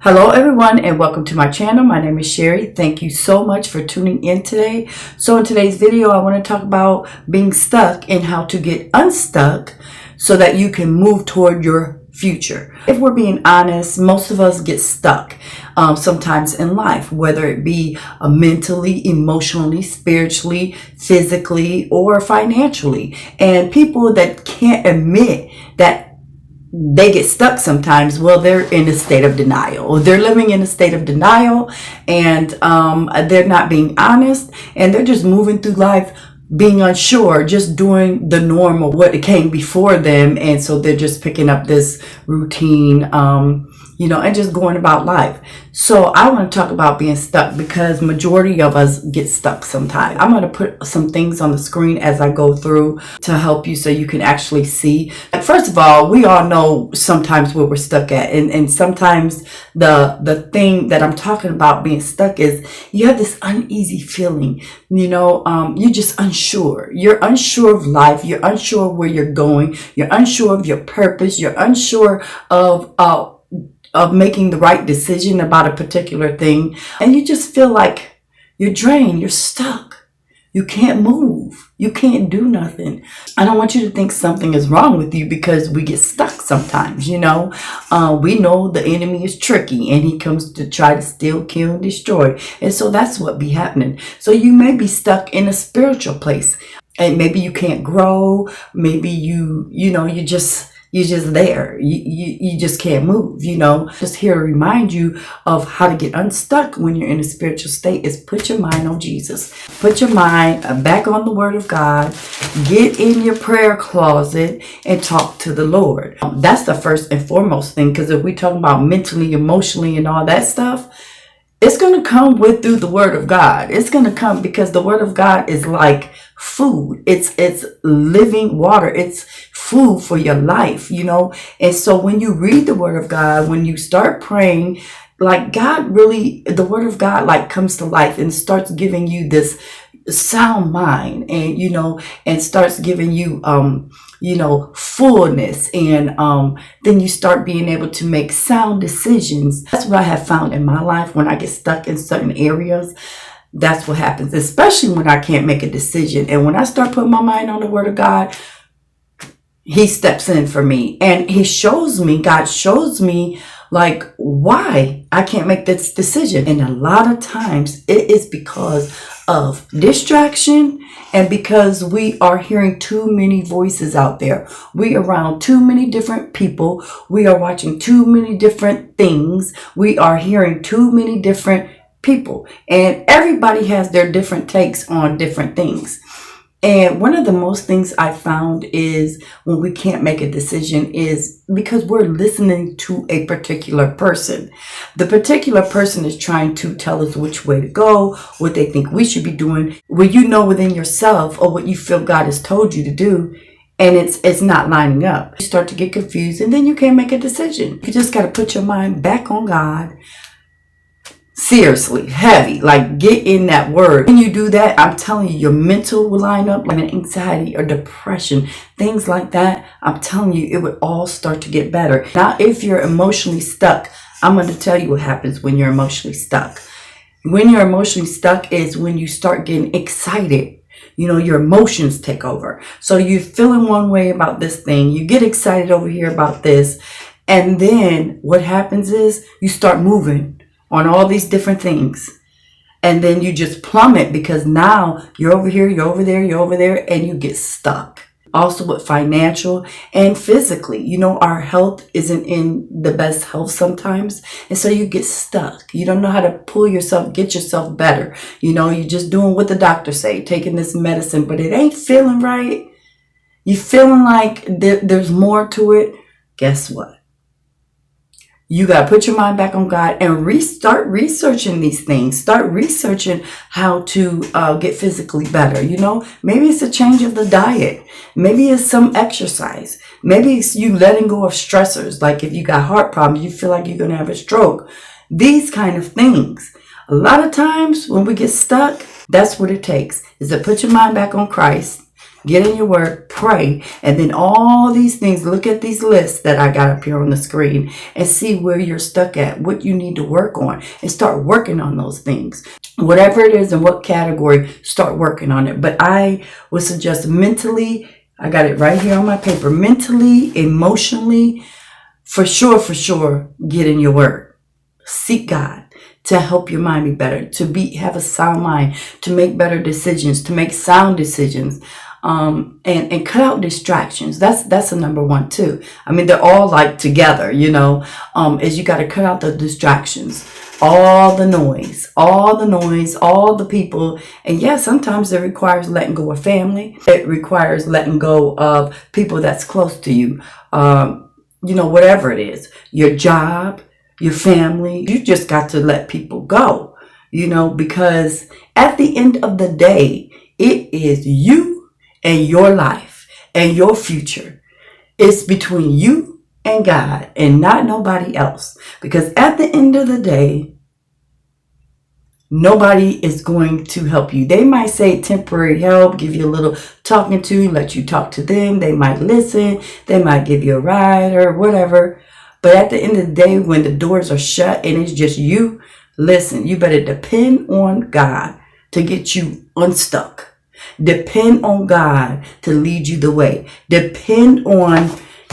Hello everyone and welcome to my channel. My name is Sherry. Thank you so much for tuning in today. So in today's video, I want to talk about being stuck and how to get unstuck so that you can move toward your future. If we're being honest, most of us get stuck sometimes in life, whether it be mentally, emotionally, spiritually, physically, or financially. And people that can't admit that they get stuck sometimes, well, they're in a state of denial. They're living in a state of denial, and they're not being honest, and they're just moving through life being unsure, just doing the normal, what came before them. And so they're just picking up this routine, and just going about life. So I want to talk about being stuck because majority of us get stuck sometimes. I'm going to put some things on the screen as I go through to help you so you can actually see. First of all, we all know sometimes where we're stuck at. And sometimes the thing that I'm talking about being stuck is you have this uneasy feeling, you're just unsure. You're unsure of life. You're unsure where you're going. You're unsure of your purpose. You're unsure of making the right decision about a particular thing. And you just feel like you're drained. You're stuck. You can't move. You can't do nothing. I don't want you to think something is wrong with you because we get stuck sometimes, We know the enemy is tricky and he comes to try to steal, kill, and destroy. And so that's what be happening. So you may be stuck in a spiritual place and maybe you can't grow. Maybe you're just there. You just can't move, Just here to remind you of how to get unstuck when you're in a spiritual state is put your mind on Jesus. Put your mind back on the Word of God. Get in your prayer closet and talk to the Lord. That's the first and foremost thing, because if we're talking about mentally, emotionally, and all that stuff, it's going to come through the Word of God. It's going to come because the Word of God is like food. It's living water. It's food for your life, And so when you read the Word of God, when you start praying, like the Word of God like comes to life and starts giving you this sound mind and and starts giving you fullness, and then you start being able to make sound decisions. That's what I have found in my life. When I get stuck in certain areas, that's what happens, especially when I can't make a decision. And when I start putting my mind on the Word of God, He steps in for me, and God shows me like why I can't make this decision. And a lot of times it is because of distraction and because we are hearing too many voices out there. We are around too many different people. We are watching too many different things. We are hearing too many different people, and everybody has their different takes on different things. And one of the most things I found is when we can't make a decision is because we're listening to a particular person. The particular person is trying to tell us which way to go, what they think we should be doing, what within yourself or what you feel God has told you to do. And it's not lining up. You start to get confused, and then you can't make a decision. You just got to put your mind back on God. Seriously, heavy, like get in that Word. When you do that, I'm telling you, your mental will line up, like anxiety or depression, things like that. I'm telling you, it would all start to get better. Now, if you're emotionally stuck, I'm going to tell you what happens when you're emotionally stuck. When you're emotionally stuck is when you start getting excited. Your emotions take over. So you're feeling one way about this thing. You get excited over here about this. And then what happens is you start moving on all these different things. And then you just plummet because now you're over here, you're over there, you're over there, and you get stuck. Also with financial and physically, our health isn't in the best health sometimes. And so you get stuck. You don't know how to get yourself better. You're just doing what the doctors say, taking this medicine, but it ain't feeling right. You're feeling like there's more to it. Guess what? You got to put your mind back on God and start researching these things. Start researching how to get physically better. Maybe it's a change of the diet. Maybe it's some exercise. Maybe it's you letting go of stressors. Like if you got heart problems, you feel like you're going to have a stroke. These kind of things. A lot of times when we get stuck, that's what it takes, is to put your mind back on Christ. Get in your word, pray, and then all these things, look at these lists that I got up here on the screen and see where you're stuck at, what you need to work on, and start working on those things. Whatever it is in what category, start working on it. But I would suggest mentally, I got it right here on my paper, mentally, emotionally, for sure, get in your word. Seek God to help your mind be better, to have a sound mind, to make better decisions, to make sound decisions. And cut out distractions. That's a number one too. I mean, they're all like together, is you got to cut out the distractions, all the noise, all the people. And yeah, sometimes it requires letting go of family. It requires letting go of people that's close to you. Whatever it is, your job, your family, you just got to let people go, because at the end of the day, it is you and your life and your future. It's between you and God and not nobody else. Because at the end of the day, nobody is going to help you. They might say temporary help, give you a little talking to, let you talk to them. They might listen. They might give you a ride or whatever. But at the end of the day, when the doors are shut and it's just you, listen, you better depend on God to get you unstuck. Depend on God to lead you the way. Depend on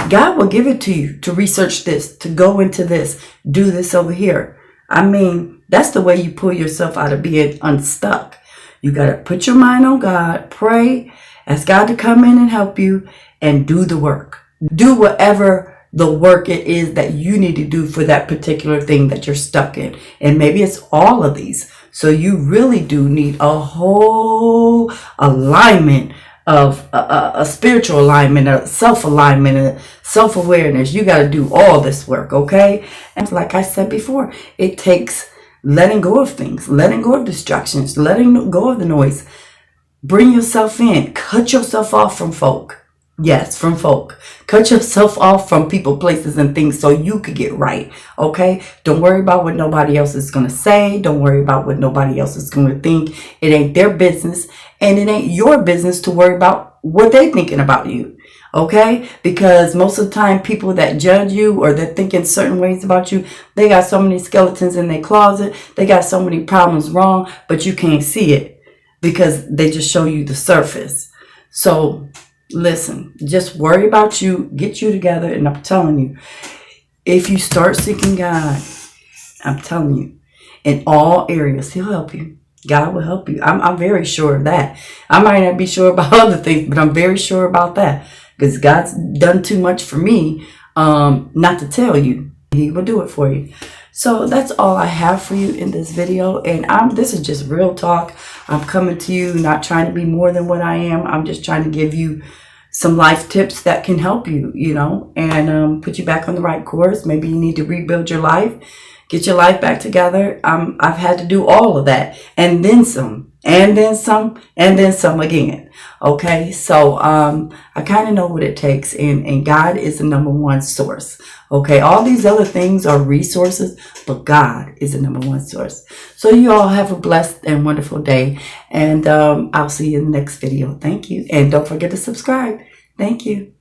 God will give it to you to research this, to go into this, do this over here. I mean, that's the way you pull yourself out of being unstuck. You got to put your mind on God, pray, ask God to come in and help you, and do the work. Do whatever the work it is that you need to do for that particular thing that you're stuck in. And maybe it's all of these. So you really do need a whole alignment of a spiritual alignment, a self-alignment, a self-awareness. You got to do all this work, okay? And like I said before, it takes letting go of things, letting go of distractions, letting go of the noise. Bring yourself in. Cut yourself off from folk. Yes, from folk. Cut yourself off from people, places, and things so you could get right, okay? Don't worry about what nobody else is going to say. Don't worry about what nobody else is going to think. It ain't their business, and it ain't your business to worry about what they thinking about you, okay? Because most of the time, people that judge you or they're thinking certain ways about you, they got so many skeletons in their closet. They got so many problems wrong, but you can't see it because they just show you the surface. So listen, just worry about you, get you together, and I'm telling you, if you start seeking God, I'm telling you, in all areas, He'll help you. God will help you. I'm very sure of that. I might not be sure about other things, but I'm very sure about that because God's done too much for me not to tell you. He will do it for you. So that's all I have for you in this video. And this is just real talk. I'm coming to you not trying to be more than what I am. I'm just trying to give you some life tips that can help you, and put you back on the right course. Maybe you need to rebuild your life, get your life back together. I've had to do all of that and then some, and then some, and then some again. Okay, so I kind of know what it takes, and God is the number one source. Okay, all these other things are resources, but God is the number one source. So you all have a blessed and wonderful day, and I'll see you in the next video. Thank you, and don't forget to subscribe. Thank you.